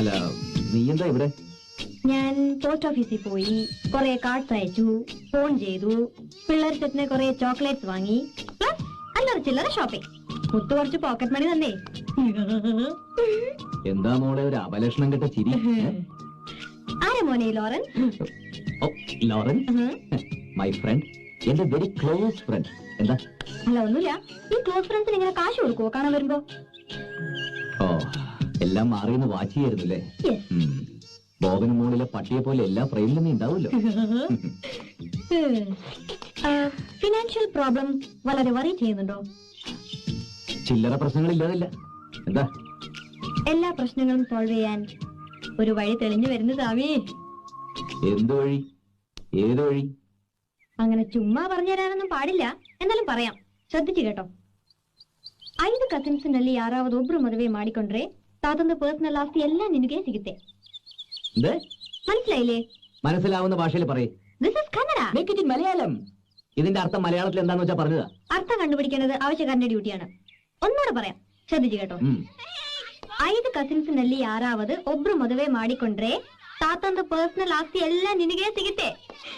അല്ല, നീ എന്താ ഇവിടെ? ഞാൻ പോസ്റ്റ് ഓഫീസിൽ പോയി കുറെ കാർഡ്സ് അയച്ചു, ഫോൺ ചെയ്തു, പിള്ളേർ സെറ്റിന് കുറെ ചോക്ലേറ്റ്സ് വാങ്ങി, പ്ലസ് അല്ലറ ചില്ലറ ഷോപ്പിംഗ്. മുത്തു കുറച്ച് പോക്കറ്റ് മണി തന്നെ. എന്താ മോളെ ഒരു അപലക്ഷണം കെട്ട ചിരി? ആരാ മോനെ ലോറൻ? ഓ, ലോറൻ, മൈ ഫ്രണ്ട്, എന്റെ വെരി ക്ലോസ് ഫ്രണ്ട്. എന്താ? അല്ല, ഒന്നുമില്ല. ഈ ക്ലോസ് ഫ്രണ്ട്സിന് ഇങ്ങനെ കാശ് കൊടുക്കുവോ കാണാൻ വരുമ്പോ? ഓ, എല്ലാം മാറിയെന്ന് വാച്ച് ചെയ്യായിരുന്നല്ലേ? ബോബന് മോളിലെ പട്ടിയെ പോലെ എല്ലാ ഫ്രെയിമിലും നീ ഉണ്ടാവുമല്ലോ. ഫിനാൻഷ്യൽ പ്രോബ്ലം വളരെ വറി ചെയ്യുന്നുണ്ടോ? ചില്ലറ പ്രശ്നങ്ങളില്ലാതില്ല. എന്താ? എല്ലാ പ്രശ്നങ്ങളും സോൾവ് ചെയ്യാൻ ഒരു വഴി തെളിഞ്ഞു വരുന്നു സ്വാമി. എന്ത് വഴി? ഏത് വഴി? അങ്ങനെ ചുമ്മാ പറഞ്ഞു തരാനൊന്നും പാടില്ല, എന്നാലും പറയാം, ശ്രദ്ധിച്ചു കേട്ടോ. 5 ಕಸಿನ್ಸ್ನಲ್ಲಿ ಯಾರಾவது ಒಬ್ರು ಮದುವೆ ಮಾಡಿಕೊಂಡ್ರೆ ತಾತಂದು ಪರ್ಸನಲ್ ಆಸ್ತಿ ಎಲ್ಲ ನಿನಗೆ ಸಿಗುತ್ತೆ. മനസ്സിലായില്ലേ? മനസ്സിലാവുന്ന ഭാഷയിൽ പറയേ. This is Kannada. Make it in Malayalam. ഇതിന്റെ അർത്ഥം മലയാളത്തിൽ എന്താന്ന് വെച്ചാ പറഞ്ഞതാ. അർത്ഥം കണ്ടുപിടിക്കേണ്ടത് ആവശ്യക്കാരന്റെ ഡ്യൂട്ടിയാണ്. ഒന്നുകൂടെ പറയാം, ശ്രദ്ധിച്ചു കേട്ടോ. 5 ಕಸಿನ್ಸ್ನಲ್ಲಿ ಯಾರಾவது ಒಬ್ರು ಮದುವೆ ಮಾಡಿಕೊಂಡ್ರೆ ತಾತಂದು ಪರ್ಸನಲ್ ಆಸ್ತಿ ಎಲ್ಲ ನಿನಗೆ ಸಿಗುತ್ತೆ.